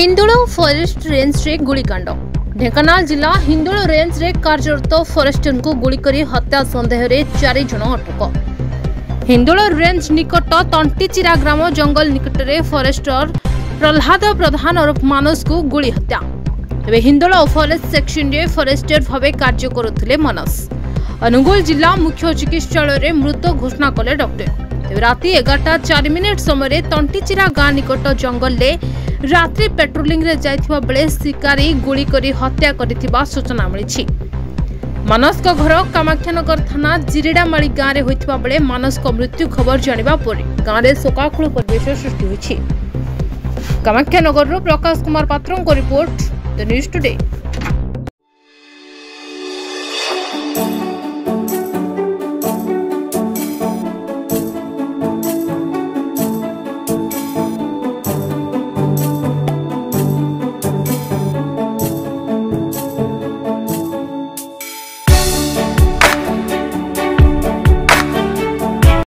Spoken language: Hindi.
हिंदोल फॉरेस्ट रेंज रे गुलिकांड। ढेंकानाल जिला हिंदोल रेंज रे कार्यरत फॉरेस्टर को गुली करी हत्या संदेह रे 4 जन अटक। हिंदोल रेंज निकट तंटीचिरा ग्राम जंगल निकट रे फॉरेस्टर प्रहलाद प्रधान और मानस को गुली हत्या। तेबे हिंदोल फॉरेस्ट सेक्शन रे फॉरेस्टर भावे कार्य करुथिले मानस। अनुगुल जिला मुख्य चिकित्सालय रे मृत घोषणा कले डॉक्टर। राति 11:04 समय तंटीचिरा गाँ निकट जंगल ले रात्रि पेट्रोलिंग रे जाइथिबा बेले शिकारी गुली करी हत्या करिथिबा सूचना मिली। मानस को घर कामाख्यानगर थाना जिरेडामाली गाँव रे होइथिबा बेले मानस को मृत्यु खबर जानिबा परे गाँव रे शोकाकुल परिवेश सृष्टि होइछि। कामाख्यानगर रो प्रकाश कुमार पात्रों को रिपोर्ट द न्यूज टुडे।